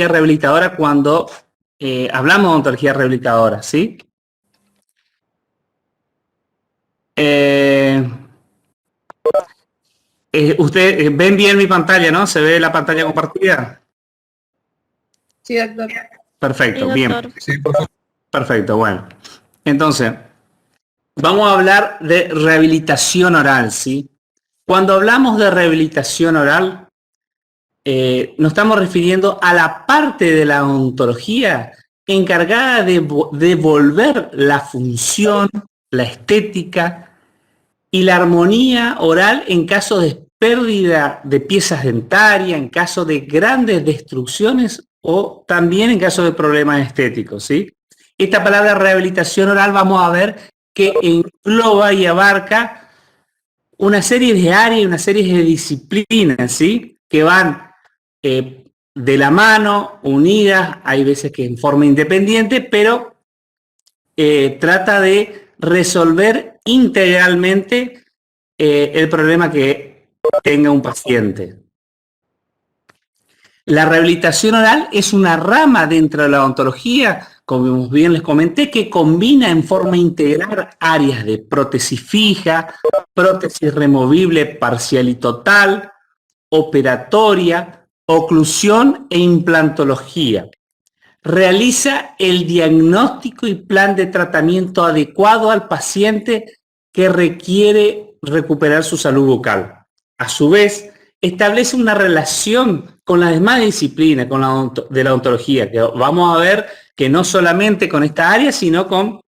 rehabilitadora cuando hablamos de odontología rehabilitadora, ¿sí? Ustedes ven bien mi pantalla, ¿no? ¿Se ve la pantalla compartida? Sí, doctor. Perfecto, Sí, doctor. bien. Sí, por favor. Perfecto, bueno. Entonces, vamos a hablar de rehabilitación oral, ¿sí? Cuando hablamos de rehabilitación oral, nos estamos refiriendo a la parte de la odontología encargada de devolver la función, la estética y la armonía oral en caso de pérdida de piezas dentarias, en caso de grandes destrucciones o también en caso de problemas estéticos, ¿sí? Esta palabra rehabilitación oral vamos a ver que engloba y abarca una serie de áreas y una serie de disciplinas, ¿sí? Que van de la mano, unidas, hay veces que en forma independiente, pero trata de resolver integralmente el problema que tenga un paciente. La rehabilitación oral es una rama dentro de la odontología, como bien les comenté, que combina en forma integral áreas de prótesis fija, prótesis removible parcial y total, operatoria, oclusión e implantología. Realiza el diagnóstico y plan de tratamiento adecuado al paciente que requiere recuperar su salud bucal. A su vez, establece una relación con las demás disciplinas de la odontología, que vamos a ver que no solamente con esta área, sino con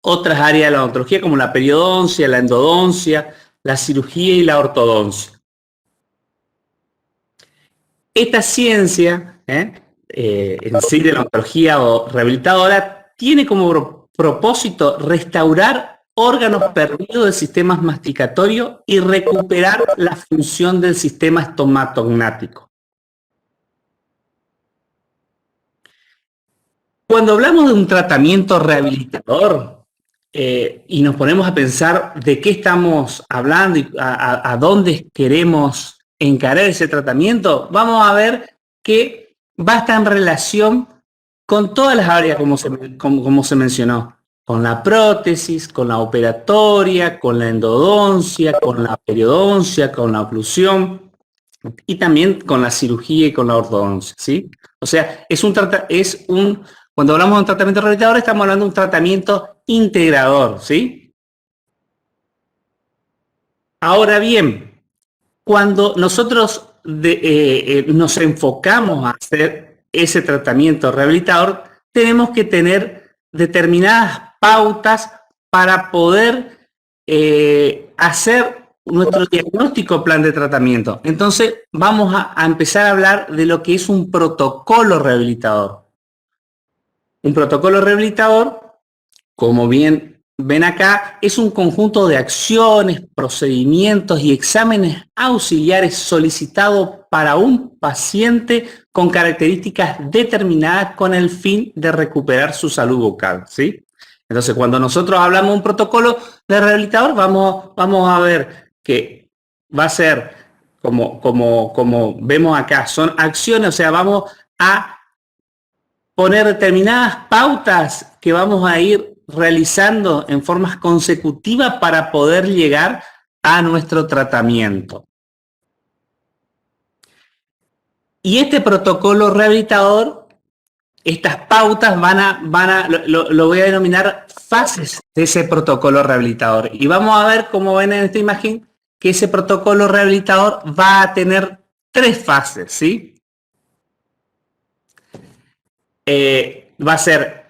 otras áreas de la odontología, como la periodoncia, la endodoncia, la cirugía y la ortodoncia. Esta ciencia, en sí de la odontología o rehabilitadora, tiene como propósito restaurar órganos perdidos del sistema masticatorio y recuperar la función del sistema estomatognático. Cuando hablamos de un tratamiento rehabilitador y nos ponemos a pensar de qué estamos hablando y a dónde queremos encarar ese tratamiento, vamos a ver que va a estar en relación con todas las áreas como se mencionó, con la prótesis, con la operatoria, con la endodoncia, con la periodoncia, con la oclusión y también con la cirugía y con la ortodoncia, ¿sí? O sea, cuando hablamos de un tratamiento rehabilitador estamos hablando de un tratamiento integrador, ¿sí? Ahora bien, cuando nosotros nos enfocamos a hacer ese tratamiento rehabilitador, tenemos que tener determinadas pautas para poder hacer nuestro diagnóstico plan de tratamiento. Entonces vamos a empezar a hablar de lo que es un protocolo rehabilitador. Un protocolo rehabilitador, como bien ven acá, es un conjunto de acciones, procedimientos y exámenes auxiliares solicitados para un paciente con características determinadas con el fin de recuperar su salud bucal, ¿sí? Entonces, cuando nosotros hablamos de un protocolo de rehabilitador, vamos a ver que va a ser, como vemos acá, son acciones, o sea, vamos a poner determinadas pautas que vamos a ir realizando en formas consecutivas para poder llegar a nuestro tratamiento. Y este protocolo rehabilitador, estas pautas lo voy a denominar fases de ese protocolo rehabilitador. Y vamos a ver, como ven en esta imagen, que ese protocolo rehabilitador va a tener 3 fases, ¿sí? Va a ser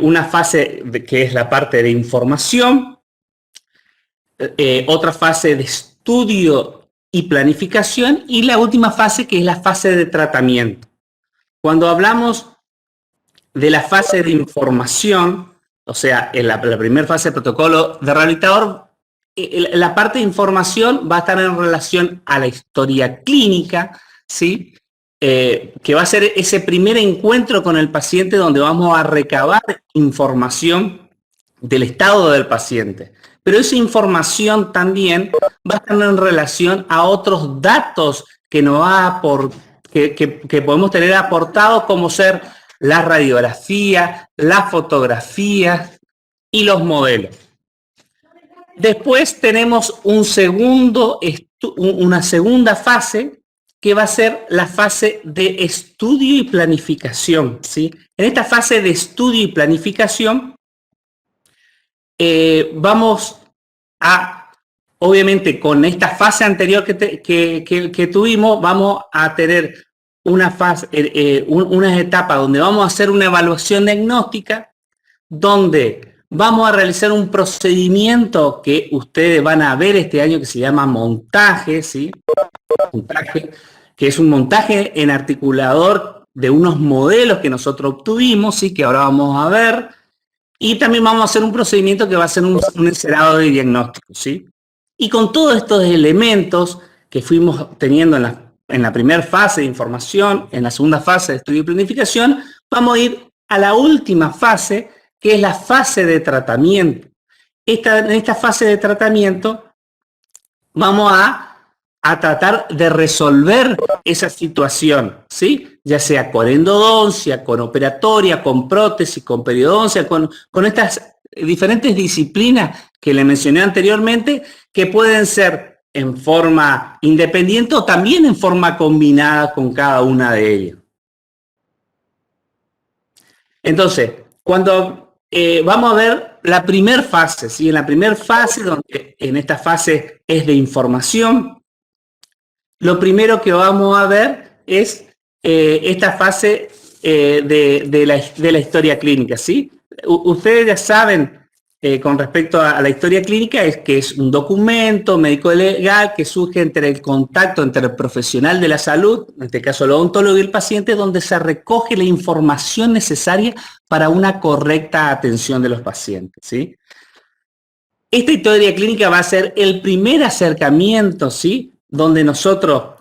una fase que es la parte de información, otra fase de estudio y planificación y la última fase que es la fase de tratamiento. Cuando hablamos de la fase de información, o sea, en la primera fase del protocolo de rehabilitador, la parte de información va a estar en relación a la historia clínica, ¿sí? Que va a ser ese primer encuentro con el paciente donde vamos a recabar información del estado del paciente. Pero esa información también va a estar en relación a otros datos que nos va a que podemos tener aportados, como ser la radiografía, las fotografías y los modelos. Después tenemos una segunda fase, que va a ser la fase de estudio y planificación, ¿sí? En esta fase de estudio y planificación vamos a, obviamente con esta fase anterior que tuvimos, vamos a tener una fase, unas etapas donde vamos a hacer una evaluación diagnóstica, donde vamos a realizar un procedimiento que ustedes van a ver este año que se llama montaje, ¿sí? Montaje, que es un montaje en articulador de unos modelos que nosotros obtuvimos, ¿sí? Que ahora vamos a ver. Y también vamos a hacer un procedimiento que va a ser un encerado de diagnóstico, ¿sí? Y con todos estos elementos que fuimos teniendo en la primera fase de información, en la segunda fase de estudio y planificación, vamos a ir a la última fase, que es la fase de tratamiento. En esta fase de tratamiento vamos a tratar de resolver esa situación, ¿sí? Ya sea con endodoncia, con operatoria, con prótesis, con periodoncia, con estas diferentes disciplinas que le mencioné anteriormente, que pueden ser en forma independiente o también en forma combinada con cada una de ellas. Entonces, cuando vamos a ver la primera fase, ¿sí? En la primera fase, donde en esta fase es de información, lo primero que vamos a ver es esta fase de la historia clínica, ¿sí? Ustedes ya saben, con respecto a la historia clínica, es que es un documento médico-legal que surge entre el contacto entre el profesional de la salud, en este caso el odontólogo, y el paciente, donde se recoge la información necesaria para una correcta atención de los pacientes, ¿sí? Esta historia clínica va a ser el primer acercamiento, ¿sí? Donde nosotros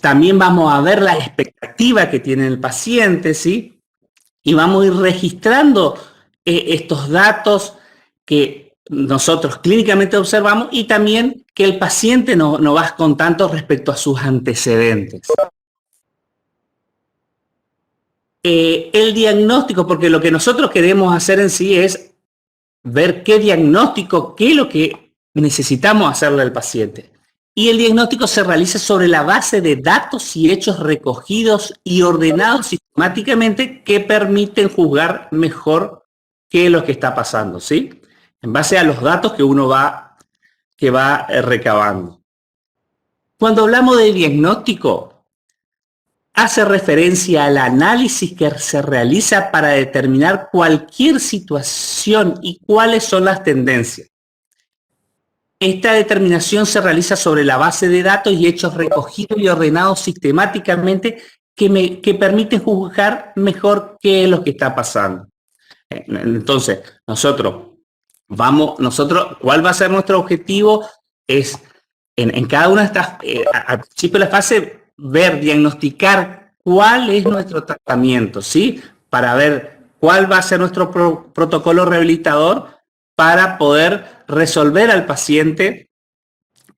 también vamos a ver la expectativa que tiene el paciente, ¿sí? Y vamos a ir registrando estos datos que nosotros clínicamente observamos y también que el paciente nos va contando respecto a sus antecedentes. El diagnóstico, porque lo que nosotros queremos hacer en sí es ver qué diagnóstico, qué es lo que necesitamos hacerle al paciente. Y el diagnóstico se realiza sobre la base de datos y hechos recogidos y ordenados sistemáticamente que permiten juzgar mejor qué es lo que está pasando, ¿sí? En base a los datos que uno va recabando. Cuando hablamos de diagnóstico, hace referencia al análisis que se realiza para determinar cualquier situación y cuáles son las tendencias. Esta determinación se realiza sobre la base de datos y hechos recogidos y ordenados sistemáticamente que permiten juzgar mejor qué es lo que está pasando. Entonces, ¿cuál va a ser nuestro objetivo? Es en cada una de estas, al principio de la fase, diagnosticar cuál es nuestro tratamiento, ¿sí? Para ver cuál va a ser nuestro protocolo rehabilitador para poder resolver al paciente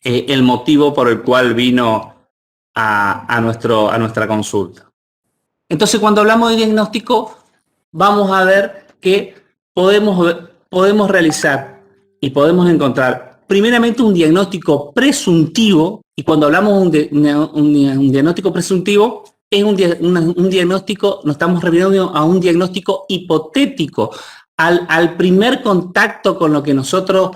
el motivo por el cual vino a nuestra consulta. Entonces, cuando hablamos de diagnóstico, vamos a ver que podemos realizar y podemos encontrar primeramente un diagnóstico presuntivo, y cuando hablamos de un diagnóstico presuntivo, es un diagnóstico, nos estamos refiriendo a un diagnóstico hipotético, al primer contacto con lo que nosotros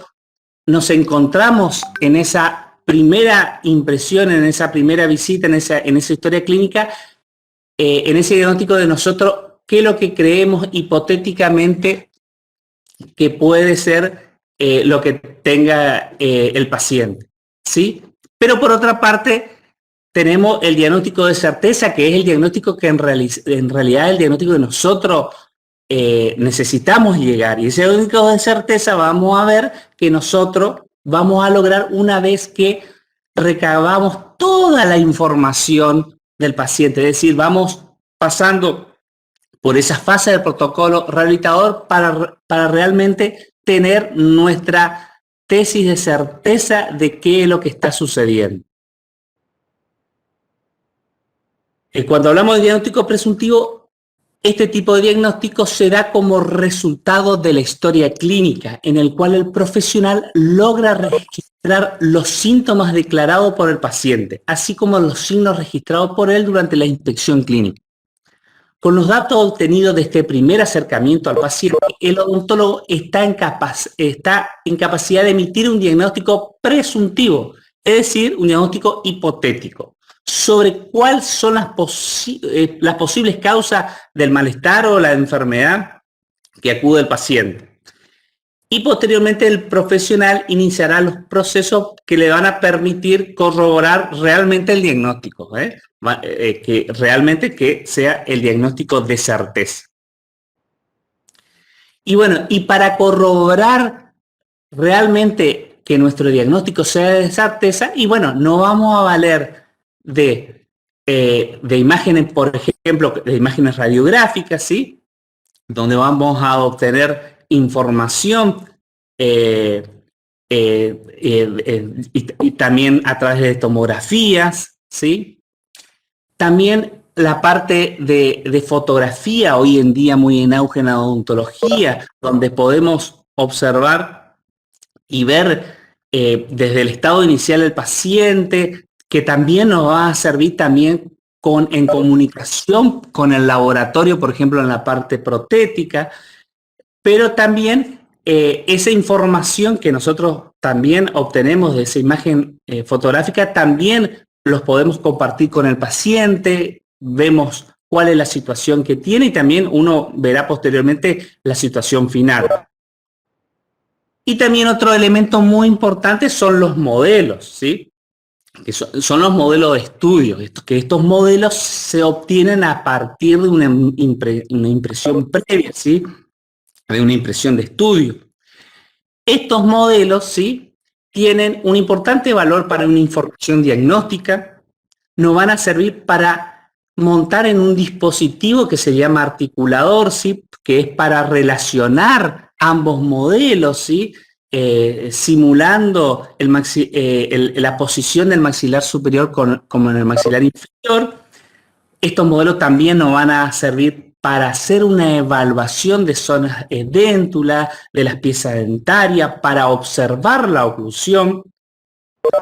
nos encontramos en esa primera impresión, en esa primera visita, en esa historia clínica, en ese diagnóstico de nosotros, qué es lo que creemos hipotéticamente que puede ser lo que tenga el paciente, ¿sí? Pero por otra parte, tenemos el diagnóstico de certeza, que es el diagnóstico que en realidad es el diagnóstico que nosotros necesitamos llegar. Y ese diagnóstico de certeza vamos a ver que nosotros vamos a lograr una vez que recabamos toda la información del paciente. Es decir, vamos pasando por esa fase del protocolo rehabilitador para realmente tener nuestra tesis de certeza de qué es lo que está sucediendo. Cuando hablamos de diagnóstico presuntivo, este tipo de diagnóstico se da como resultado de la historia clínica, en el cual el profesional logra registrar los síntomas declarados por el paciente, así como los signos registrados por él durante la inspección clínica. Con los datos obtenidos de este primer acercamiento al paciente, el odontólogo está en capacidad de emitir un diagnóstico presuntivo, es decir, un diagnóstico hipotético, sobre cuáles son las posibles causas del malestar o la enfermedad que acude el paciente. Y posteriormente el profesional iniciará los procesos que le van a permitir corroborar realmente el diagnóstico, que realmente que sea el diagnóstico de certeza. Y bueno, y para corroborar realmente que nuestro diagnóstico sea de certeza, y bueno, no vamos a valer de imágenes, por ejemplo, de imágenes radiográficas, ¿sí? Donde vamos a obtener información y también a través de tomografías, ¿sí? También la parte de fotografía, hoy en día muy en auge en la odontología, donde podemos observar y ver desde el estado inicial del paciente, que también nos va a servir también en comunicación con el laboratorio, por ejemplo, en la parte protética, pero también esa información que nosotros también obtenemos de esa imagen fotográfica, también los podemos compartir con el paciente, vemos cuál es la situación que tiene y también uno verá posteriormente la situación final. Y también otro elemento muy importante son los modelos, ¿sí? Que son los modelos de estudio, que estos modelos se obtienen a partir de una impresión previa, ¿sí? De una impresión de estudio. Estos modelos, ¿sí? Tienen un importante valor para una información diagnóstica, nos van a servir para montar en un dispositivo que se llama articulador, ¿sí? Que es para relacionar ambos modelos, ¿sí? Simulando la posición del maxilar superior como en el maxilar inferior. Estos modelos también nos van a servir para hacer una evaluación de zonas edéntulas, de las piezas dentarias, para observar la oclusión.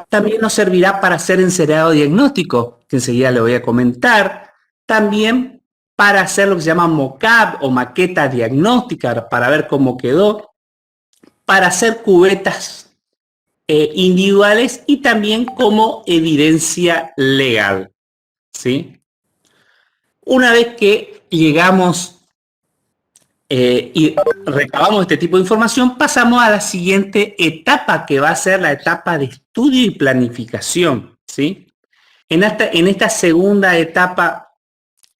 También nos servirá para hacer encerado diagnóstico, que enseguida le voy a comentar. También para hacer lo que se llama mock-up o maqueta diagnóstica, para ver cómo quedó. Para hacer cubetas individuales y también como evidencia legal, ¿sí? Una vez que llegamos y recabamos este tipo de información, pasamos a la siguiente etapa, que va a ser la etapa de estudio y planificación, ¿sí? En esta segunda etapa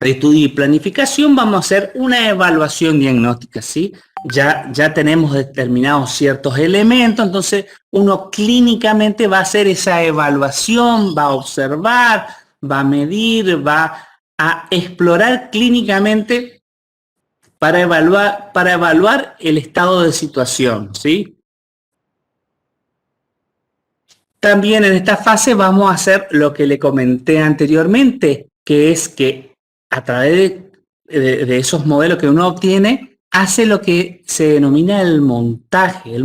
de estudio y planificación vamos a hacer una evaluación diagnóstica, ¿sí? Ya tenemos determinados ciertos elementos, entonces uno clínicamente va a hacer esa evaluación, va a observar, va a medir, va a explorar clínicamente para evaluar el estado de situación, ¿sí? También en esta fase vamos a hacer lo que le comenté anteriormente, que es que a través de esos modelos que uno obtiene, hace lo que se denomina el montaje. El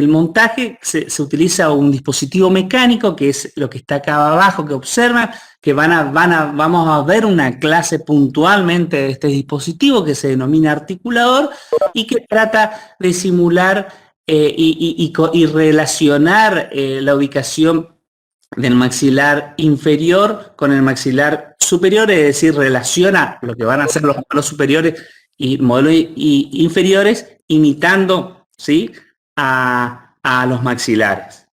montaje se utiliza un dispositivo mecánico, que es lo que está acá abajo, que observan, que vamos a ver una clase puntualmente de este dispositivo que se denomina articulador y que trata de simular y relacionar la ubicación del maxilar inferior con el maxilar superior, es decir, relaciona lo que van a hacer los modelos superiores y modelos inferiores, imitando, ¿sí? a los maxilares.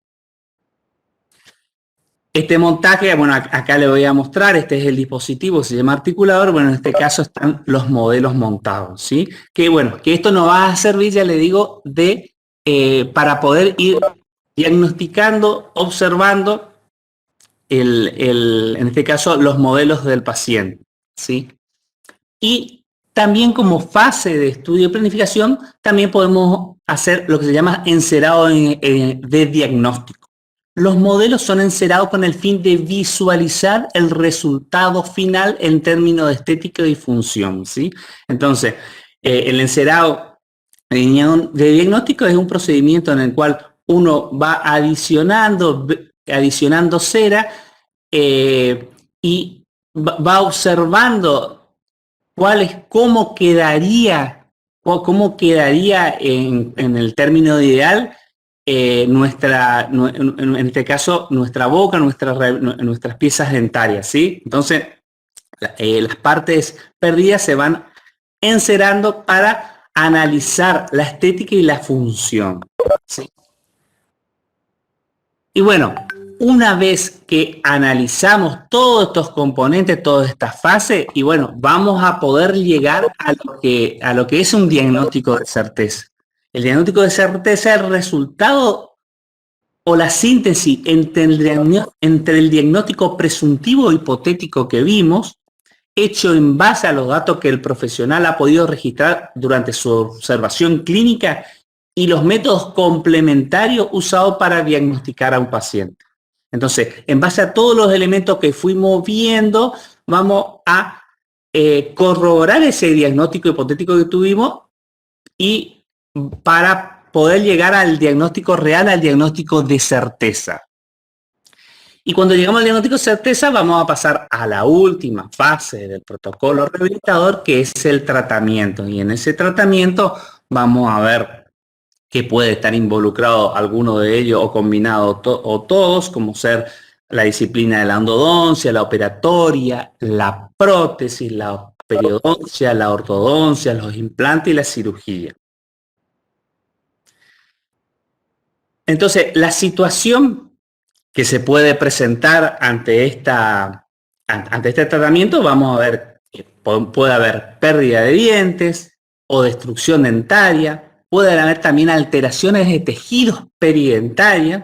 Este montaje, bueno, acá le voy a mostrar, este es el dispositivo, se llama articulador, bueno, en este caso están los modelos montados, ¿sí? Que bueno, que esto nos va a servir, ya le digo, para poder ir diagnosticando, observando en este caso, los modelos del paciente, ¿sí? Y también como fase de estudio y planificación, también podemos hacer lo que se llama encerado de diagnóstico. los modelos son encerados con el fin de visualizar el resultado final en términos de estética y función, ¿sí? Entonces, el encerado de diagnóstico es un procedimiento en el cual uno va adicionando cera y va observando cómo quedaría en el término ideal en este caso, nuestra boca, nuestras piezas dentarias, ¿sí? Entonces, las partes perdidas se van encerando para analizar la estética y la función, ¿sí? Y bueno, una vez que analizamos todos estos componentes, todas estas fases, y bueno, vamos a poder llegar a lo que es un diagnóstico de certeza. El diagnóstico de certeza es el resultado o la síntesis entre el diagnóstico presuntivo o hipotético que vimos, hecho en base a los datos que el profesional ha podido registrar durante su observación clínica y los métodos complementarios usados para diagnosticar a un paciente. Entonces, en base a todos los elementos que fuimos viendo, vamos a corroborar ese diagnóstico hipotético que tuvimos y para poder llegar al diagnóstico real, al diagnóstico de certeza. Y cuando llegamos al diagnóstico de certeza, vamos a pasar a la última fase del protocolo rehabilitador, que es el tratamiento. Y en ese tratamiento vamos a ver que puede estar involucrado alguno de ellos o combinado o todos, como ser la disciplina de la endodoncia, la operatoria, la prótesis, la periodoncia, la ortodoncia, los implantes y la cirugía. Entonces, la situación que se puede presentar ante este tratamiento, vamos a ver que puede haber pérdida de dientes o destrucción dentaria, puede haber también alteraciones de tejidos periodentarios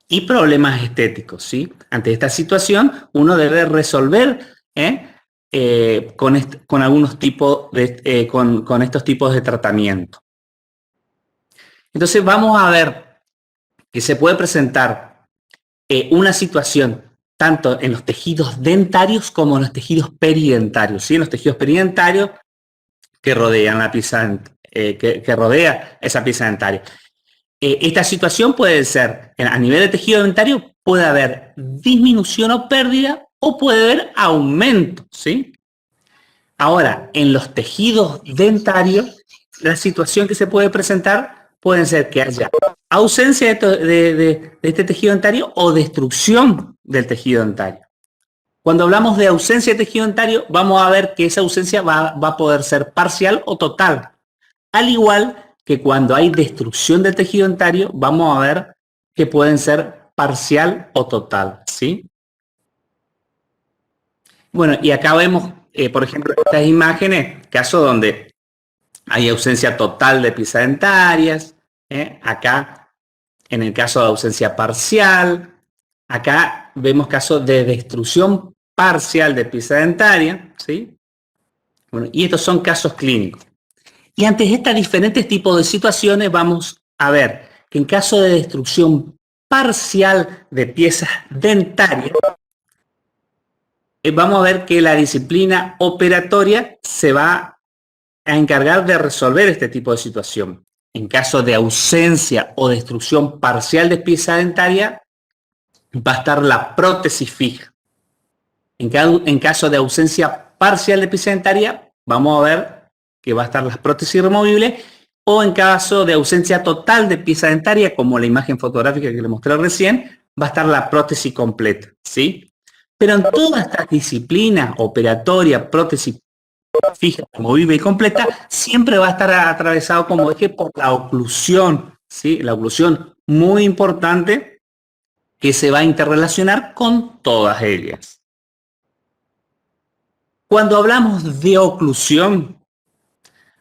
y problemas estéticos, ¿sí? Ante esta situación, uno debe resolver con algunos tipos de, con estos tipos de tratamiento. Entonces vamos a ver que se puede presentar una situación tanto en los tejidos dentarios como en los tejidos periodentarios, ¿sí? En los tejidos periodentarios que rodean la pieza, que rodea esa pieza dentaria. Esta situación puede ser, a nivel de tejido dentario, puede haber disminución o pérdida o puede haber aumento, ¿sí? Ahora, en los tejidos dentarios, la situación que se puede presentar puede ser que haya ausencia de este tejido dentario o destrucción del tejido dentario. Cuando hablamos de ausencia de tejido dentario, vamos a ver que esa ausencia va a poder ser parcial o total. Al igual que cuando hay destrucción del tejido dentario, vamos a ver que pueden ser parcial o total, ¿sí? Bueno, y acá vemos, por ejemplo, estas imágenes, casos donde hay ausencia total de piezas dentarias, acá en el caso de ausencia parcial, acá vemos casos de destrucción parcial de pieza dentaria, ¿sí? Bueno, y estos son casos clínicos. Y ante estos diferentes tipos de situaciones vamos a ver que en caso de destrucción parcial de piezas dentarias, vamos a ver que la disciplina operatoria se va a encargar de resolver este tipo de situación. En caso de ausencia o destrucción parcial de pieza dentaria, va a estar la prótesis fija. En caso de ausencia parcial de pieza dentaria, vamos a ver que va a estar las prótesis removibles, o en caso de ausencia total de pieza dentaria, como la imagen fotográfica que le mostré recién, va a estar la prótesis completa, ¿sí? Pero en todas estas disciplinas, operatoria, prótesis fija, removible y completa, siempre va a estar atravesado, como dije, por la oclusión, ¿sí? La oclusión muy importante que se va a interrelacionar con todas ellas. Cuando hablamos de oclusión,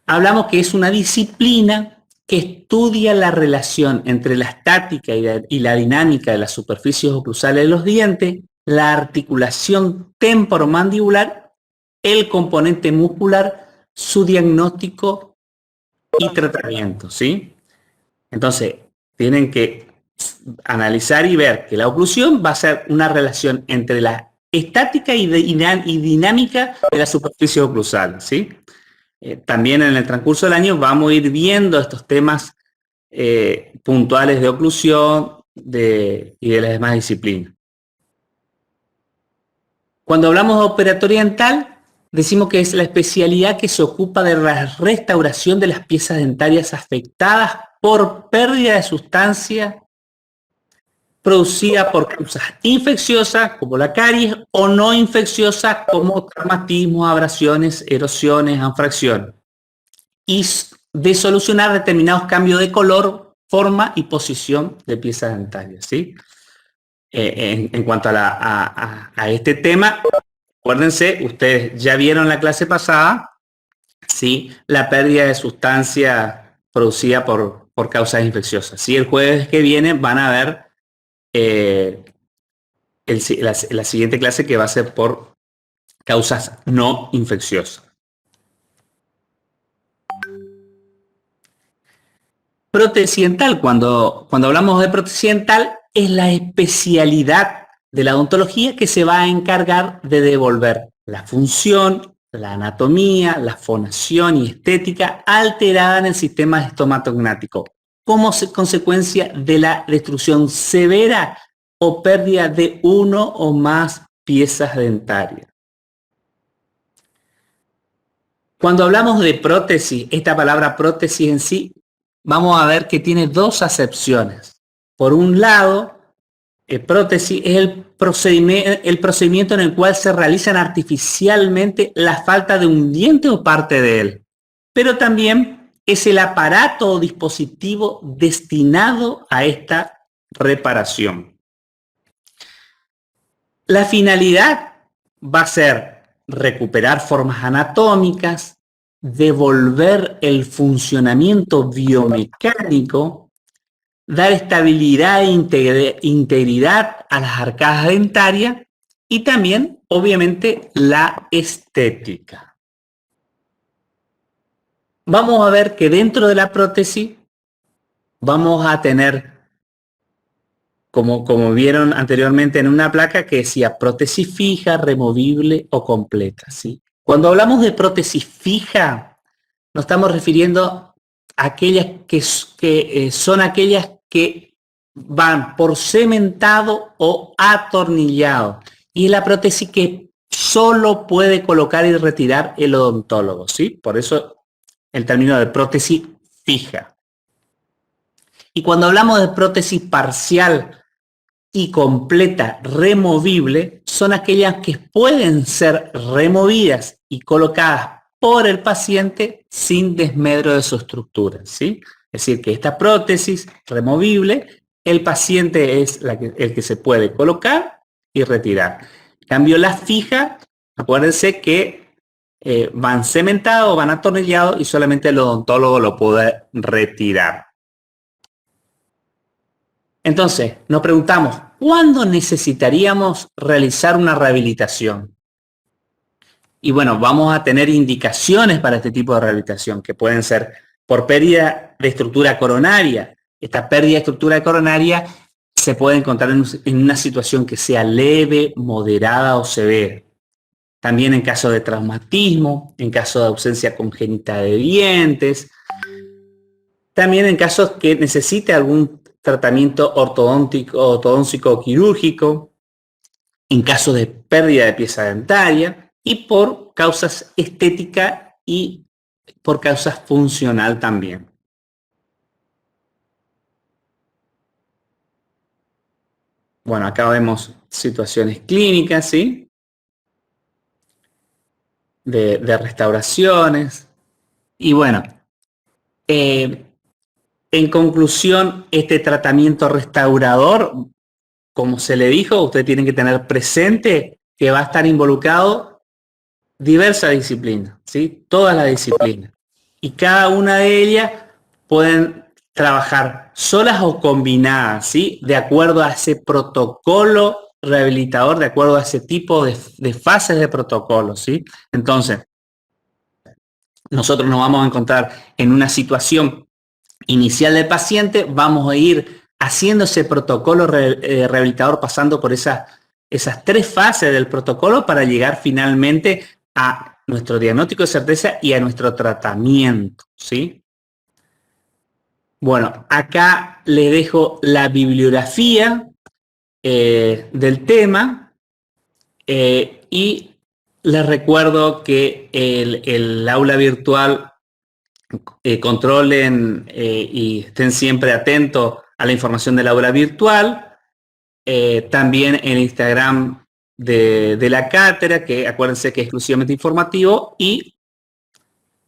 hablamos que es una disciplina que estudia la relación entre la estática y la dinámica de las superficies oclusales de los dientes, la articulación temporomandibular, el componente muscular, su diagnóstico y tratamiento, ¿sí? Entonces, tienen que analizar y ver que la oclusión va a ser una relación entre la estática y dinámica de la superficie oclusal, ¿sí? También en el transcurso del año vamos a ir viendo estos temas puntuales de oclusión y de las demás disciplinas. Cuando hablamos de operatoria dental, decimos que es la especialidad que se ocupa de la restauración de las piezas dentarias afectadas por pérdida de sustancia producida por causas infecciosas, como la caries, o no infecciosas, como traumatismos, abrasiones, erosiones, anfracciones, y de solucionar determinados cambios de color, forma y posición de piezas dentarias, ¿sí? En cuanto a este tema, acuérdense, ustedes ya vieron la clase pasada, ¿sí? La pérdida de sustancia producida por causas infecciosas. ¿Sí? El jueves que viene van a ver la siguiente clase, que va a ser por causas no infecciosas. Prótesis dental, cuando hablamos de prótesis dental, es la especialidad de la odontología que se va a encargar de devolver la función, la anatomía, la fonación y estética alterada en el sistema estomatognático, como consecuencia de la destrucción severa o pérdida de uno o más piezas dentarias. Cuando hablamos de prótesis, esta palabra prótesis en sí, vamos a ver que tiene dos acepciones. Por un lado, prótesis es el procedimiento en el cual se realizan artificialmente la falta de un diente o parte de él, pero también es el aparato o dispositivo destinado a esta reparación. La finalidad va a ser recuperar formas anatómicas, devolver el funcionamiento biomecánico, dar estabilidad e integridad a las arcadas dentarias y también, obviamente, la estética. Vamos a ver que dentro de la prótesis vamos a tener, como vieron anteriormente en una placa que decía prótesis fija, removible o completa, ¿sí? Cuando hablamos de prótesis fija, nos estamos refiriendo a aquellas que son aquellas que van por cementado o atornillado. Y es la prótesis que solo puede colocar y retirar el odontólogo, ¿sí? Por eso el término de prótesis fija. Y cuando hablamos de prótesis parcial y completa removible, son aquellas que pueden ser removidas y colocadas por el paciente sin desmedro de su estructura, ¿sí? Es decir, que esta prótesis removible, el paciente es el que se puede colocar y retirar. En cambio, la fija, acuérdense que van cementados, van atornillados y solamente el odontólogo lo puede retirar. Entonces, nos preguntamos, ¿cuándo necesitaríamos realizar una rehabilitación? Y bueno, vamos a tener indicaciones para este tipo de rehabilitación, que pueden ser por pérdida de estructura coronaria. Esta pérdida de estructura coronaria se puede encontrar en una situación que sea leve, moderada o severa. También en caso de traumatismo, en caso de ausencia congénita de dientes. También en casos que necesite algún tratamiento ortodóntico o quirúrgico, en caso de pérdida de pieza dentaria y por causas estéticas y por causas funcional también. Bueno, acá vemos situaciones clínicas, ¿sí? De restauraciones. Y bueno, en conclusión, este tratamiento restaurador, como se le dijo, usted tiene que tener presente que va a estar involucrado diversas disciplinas, ¿sí? Todas las disciplinas. Y cada una de ellas pueden trabajar solas o combinadas, ¿sí? De acuerdo a ese protocolo rehabilitador, de acuerdo a ese tipo de fases de protocolo, ¿sí? Entonces, nosotros nos vamos a encontrar en una situación inicial del paciente, vamos a ir haciendo ese protocolo rehabilitador, pasando por esas 3 fases del protocolo para llegar finalmente a nuestro diagnóstico de certeza y a nuestro tratamiento, ¿sí? Bueno, acá le dejo la bibliografía del tema y les recuerdo que el aula virtual controlen y estén siempre atentos a la información del aula virtual. También el Instagram de la cátedra, que acuérdense que es exclusivamente informativo, y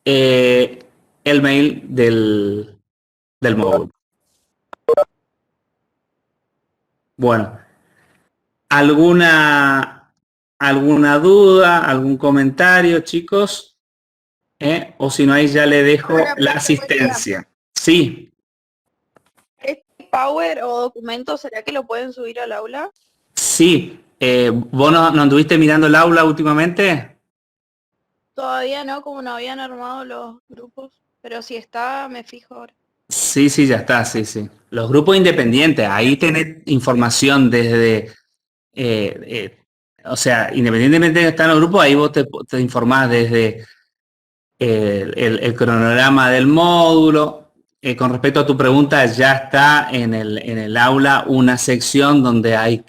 el mail del módulo. Bueno, ¿alguna duda, algún comentario, chicos? O si no, ahí ya le dejo la asistencia. Sí. ¿Este Power o documento será que lo pueden subir al aula? Sí. ¿Vos no anduviste mirando el aula últimamente? Todavía no, como no habían armado los grupos, pero si está, me fijo ahora. Sí, ya está, sí. Los grupos independientes, ahí tenés información desde, o sea, independientemente de que están los grupos, ahí vos te informás desde el cronograma del módulo. Con respecto a tu pregunta, ya está en el aula una sección donde hay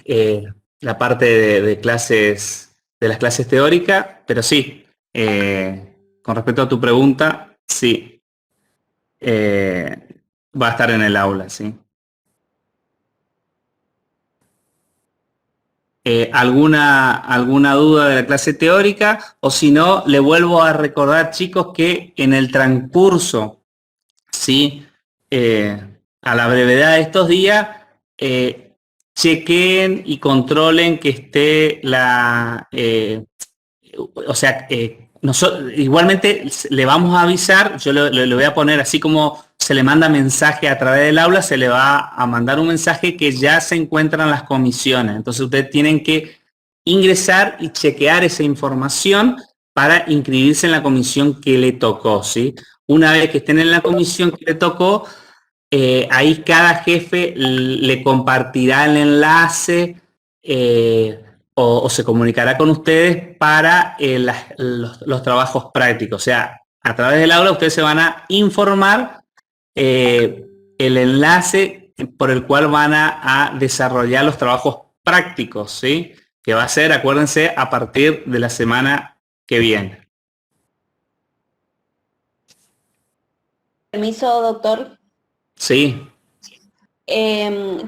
la parte de clases, de las clases teóricas, pero sí, con respecto a tu pregunta, sí, va a estar en el aula, sí. ¿Alguna duda de la clase teórica? O si no, le vuelvo a recordar, chicos, que en el transcurso, ¿sí? A la brevedad de estos días, chequeen y controlen que esté o sea, igualmente le vamos a avisar, yo le voy a poner así como se le manda mensaje a través del aula, se le va a mandar un mensaje que ya se encuentran las comisiones. Entonces ustedes tienen que ingresar y chequear esa información para inscribirse en la comisión que le tocó, ¿sí? Una vez que estén en la comisión que le tocó, ahí cada jefe le compartirá el enlace o se comunicará con ustedes para los trabajos prácticos. O sea, a través del aula ustedes se van a informar el enlace por el cual van a desarrollar los trabajos prácticos, ¿sí? Que va a ser, acuérdense, a partir de la semana que viene. Permiso, doctor. Sí.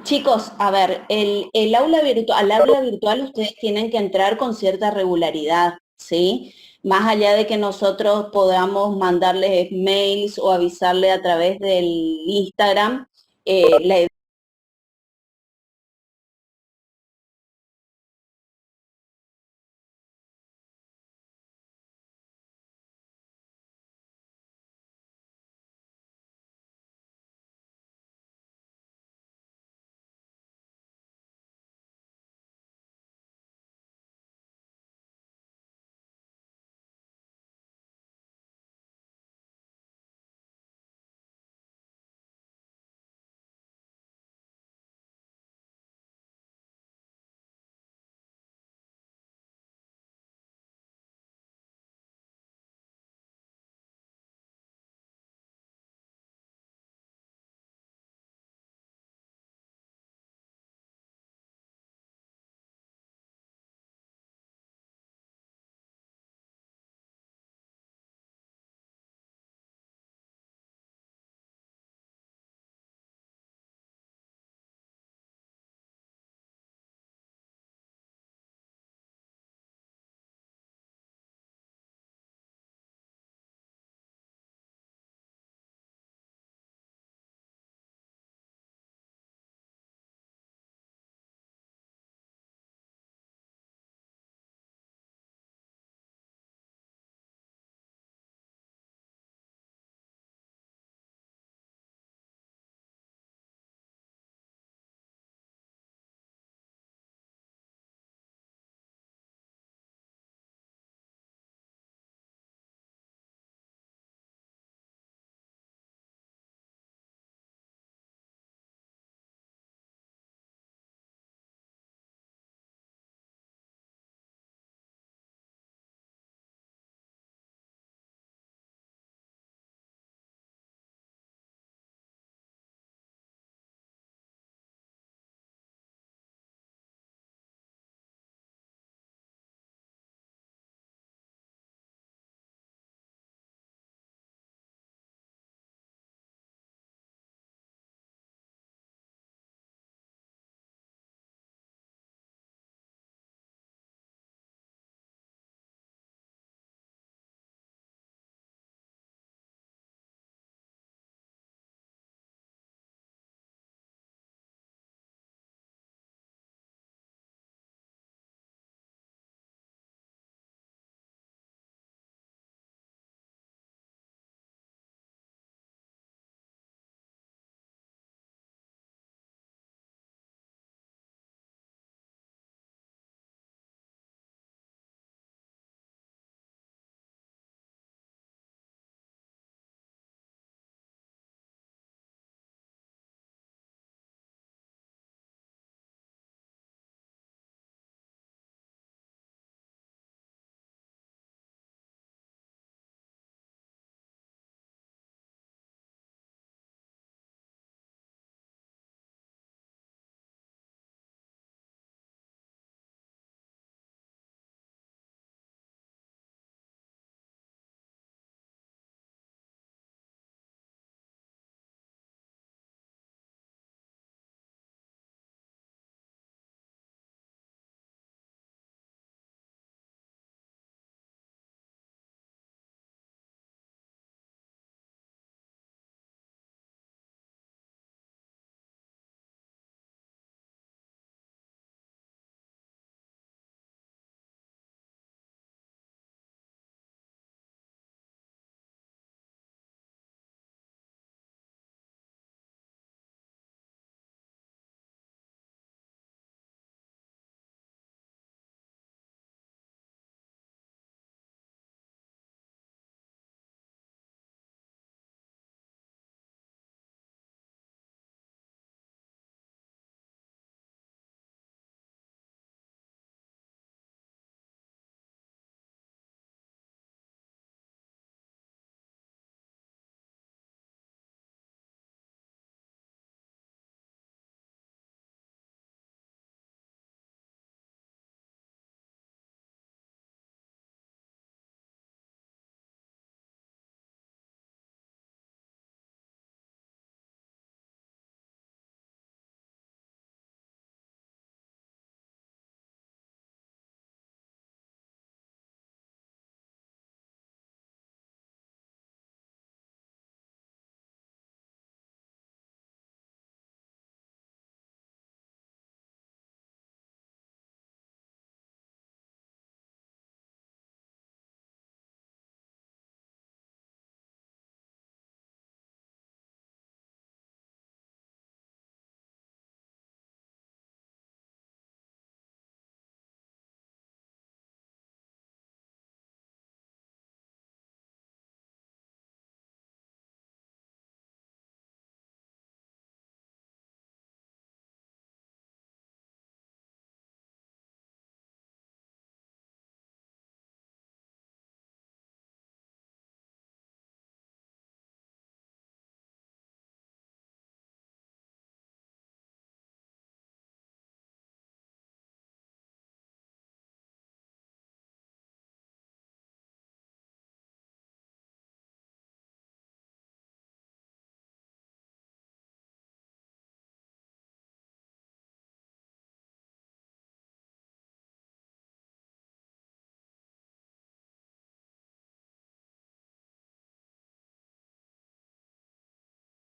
Chicos, a ver, al aula virtual ustedes tienen que entrar con cierta regularidad, ¿sí? Más allá de que nosotros podamos mandarles mails o avisarle a través del Instagram, la